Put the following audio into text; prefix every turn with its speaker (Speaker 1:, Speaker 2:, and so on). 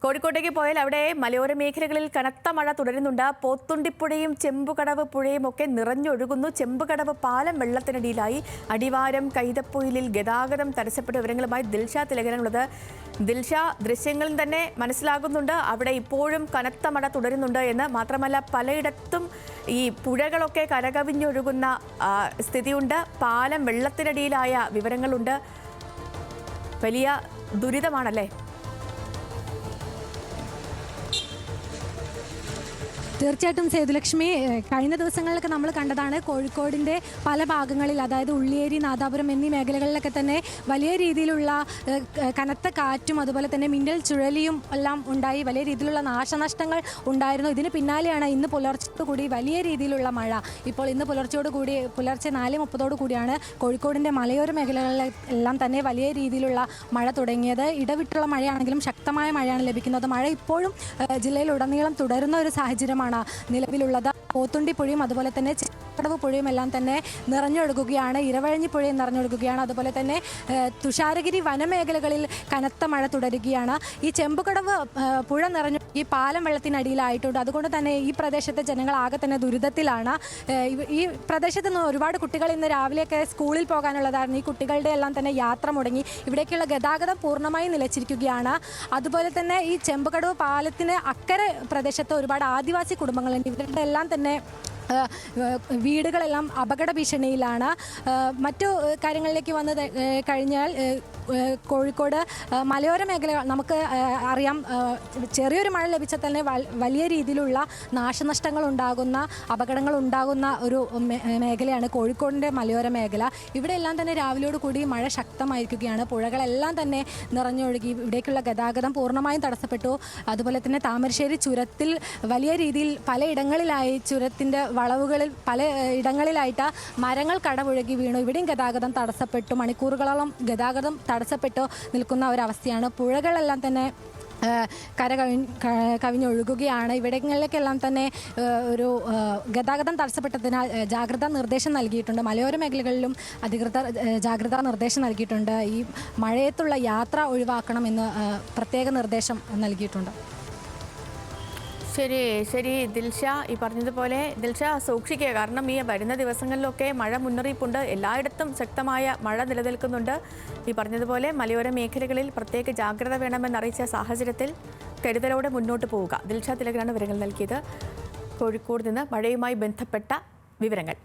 Speaker 1: കോഴിക്കോട്ടേക്ക് പോയാൽ അവിടെ മലയോര മേഖലകളിൽ കനത്ത മഴ തുടരുന്നുണ്ട്. പോത്തുണ്ടിപ്പുഴയും ചെമ്പുകടവ് പുഴയും ഒക്കെ നിറഞ്ഞൊഴുകുന്നു. ചെമ്പുകടവ് പാലം വെള്ളത്തിനടിയിലായി. അടിവാരം കൈതപ്പൊയിലിൽ ഗതാഗതം തടസ്സപ്പെട്ട വിവരങ്ങളുമായി ദിൽഷ തിലകനാണുള്ളത്. ദിൽഷ, ദൃശ്യങ്ങളിൽ തന്നെ മനസ്സിലാകുന്നുണ്ട് അവിടെ ഇപ്പോഴും കനത്ത മഴ തുടരുന്നുണ്ട് എന്ന്. മാത്രമല്ല പലയിടത്തും ഈ പുഴകളൊക്കെ കരകവിഞ്ഞൊഴുകുന്ന സ്ഥിതിയുണ്ട്. പാലം വെള്ളത്തിനടിയിലായ വിവരങ്ങളുണ്ട്. വലിയ ദുരിതമാണല്ലേ?
Speaker 2: തീർച്ചയായിട്ടും സേതുലക്ഷ്മി, കഴിഞ്ഞ ദിവസങ്ങളിലൊക്കെ നമ്മൾ കണ്ടതാണ് കോഴിക്കോടിൻ്റെ പല ഭാഗങ്ങളിൽ, അതായത് ഉള്ളിയേരി, നാദാപുരം എന്നീ മേഖലകളിലൊക്കെ തന്നെ വലിയ രീതിയിലുള്ള കനത്ത കാറ്റും അതുപോലെ തന്നെ മിന്നൽ ചുഴലിയും എല്ലാം ഉണ്ടായി. വലിയ രീതിയിലുള്ള നാശനഷ്ടങ്ങൾ ഉണ്ടായിരുന്നു. ഇതിന് പിന്നാലെയാണ് ഇന്ന് പുലർച്ചയോടുകൂടി വലിയ രീതിയിലുള്ള മഴ. ഇപ്പോൾ ഇന്ന് പുലർച്ചയോടുകൂടി പുലർച്ചെ 4:30 കൂടിയാണ് കോഴിക്കോടിൻ്റെ മലയോര മേഖലകളിലെല്ലാം തന്നെ വലിയ രീതിയിലുള്ള മഴ തുടങ്ങിയത്. ഇടവിട്ടുള്ള മഴയാണെങ്കിലും ശക്തമായ മഴയാണ് ലഭിക്കുന്നത്. മഴ ഇപ്പോഴും ജില്ലയിലുടനീളം തുടരുന്ന ഒരു സാഹചര്യമാണ് നിലവിലുള്ളത്. പോത്തുണ്ടിപ്പുഴയും അതുപോലെ തന്നെ ചെമ്പുകടവ് പുഴയും എല്ലാം തന്നെ നിറഞ്ഞൊഴുകുകയാണ്. ഇരവഴഞ്ഞി പുഴയും നിറഞ്ഞൊഴുകുകയാണ്. അതുപോലെ തന്നെ തുഷാരഗിരി വനമേഖലകളിൽ കനത്ത മഴ തുടരുകയാണ്. ഈ ചെമ്പുകടവ് പുഴ നിറഞ്ഞൊഴുകി പാലം വെള്ളത്തിനടിയിലായിട്ടുണ്ട്. അതുകൊണ്ട് തന്നെ ഈ പ്രദേശത്തെ ജനങ്ങൾ ആകെ തന്നെ ദുരിതത്തിലാണ്. ഈ പ്രദേശത്ത് നിന്ന് ഒരുപാട് കുട്ടികൾ ഇന്ന് രാവിലെയൊക്കെ സ്കൂളിൽ പോകാനുള്ളതായിരുന്നു. ഈ കുട്ടികളുടെ എല്ലാം തന്നെ യാത്ര മുടങ്ങി. ഇവിടേക്കുള്ള ഗതാഗതം പൂർണ്ണമായും നിലച്ചിരിക്കുകയാണ്. അതുപോലെ തന്നെ ഈ ചെമ്പുകടവ് പാലത്തിന് അക്കരെ പ്രദേശത്ത് ഒരുപാട് ആദിവാസി കുടുംബങ്ങളുണ്ട്. ഇവരുടെ എല്ലാം തന്നെ വീടുകളെല്ലാം അപകട ഭീഷണിയിലാണ്. മറ്റു കാര്യങ്ങളിലേക്ക് വന്ന് കഴിഞ്ഞാൽ കോഴിക്കോട് മലയോര മേഖല നമുക്ക് അറിയാം, ചെറിയൊരു മഴ ലഭിച്ചാൽ തന്നെ വലിയ രീതിയിലുള്ള നാശനഷ്ടങ്ങൾ ഉണ്ടാകുന്ന, അപകടങ്ങൾ ഉണ്ടാകുന്ന ഒരു മേഖലയാണ് കോഴിക്കോടിൻ്റെ മലയോര മേഖല. ഇവിടെ എല്ലാം തന്നെ രാവിലെയോട് കൂടി മഴ ശക്തമായിരിക്കുകയാണ്. പുഴകളെല്ലാം തന്നെ നിറഞ്ഞൊഴുകി. ഇവിടേക്കുള്ള ഗതാഗതം പൂർണ്ണമായും തടസ്സപ്പെട്ടു. അതുപോലെ തന്നെ താമരശ്ശേരി ചുരത്തിൽ വലിയ രീതിയിൽ പലയിടങ്ങളിലായി ചുരത്തിൻ്റെ വളവുകളിൽ പല ഇടങ്ങളിലായിട്ട് മരങ്ങൾ കടപുഴകി വീണു. ഇവിടെയും ഗതാഗതം തടസ്സപ്പെട്ടു. മണിക്കൂറുകളോളം ഗതാഗതം തടസ്സപ്പെട്ടു നിൽക്കുന്ന ഒരവസ്ഥയാണ്. പുഴകളെല്ലാം തന്നെ കവിഞ്ഞൊഴുകുകയാണ്. ഇവിടങ്ങളിലേക്കെല്ലാം തന്നെ ഒരു ഗതാഗതം തടസ്സപ്പെട്ടതിനാൽ ജാഗ്രതാ നിർദ്ദേശം നൽകിയിട്ടുണ്ട്. മലയോര മേഖലകളിലും അധികൃതർ ജാഗ്രതാ നിർദ്ദേശം നൽകിയിട്ടുണ്ട്. ഈ മഴയത്തുള്ള യാത്ര ഒഴിവാക്കണമെന്ന് പ്രത്യേക നിർദ്ദേശം നൽകിയിട്ടുണ്ട്.
Speaker 1: ശരി ദിൽഷ, ഈ പറഞ്ഞതുപോലെ ദിൽഷ സൂക്ഷിക്കുക. കാരണം ഈ വരുന്ന ദിവസങ്ങളിലൊക്കെ മഴ മുന്നറിയിപ്പുണ്ട്. എല്ലായിടത്തും ശക്തമായ മഴ നിലനിൽക്കുന്നുണ്ട്. ഈ പറഞ്ഞതുപോലെ മലയോര മേഖലകളിൽ പ്രത്യേക ജാഗ്രത വേണമെന്നറിയിച്ച സാഹചര്യത്തിൽ കരുതലോടെ മുന്നോട്ട് പോവുക. ദിൽഷ തിലകനാണ് വിവരങ്ങൾ നൽകിയത്. കോഴിക്കോട് നിന്ന് മഴയുമായി ബന്ധപ്പെട്ട വിവരങ്ങൾ.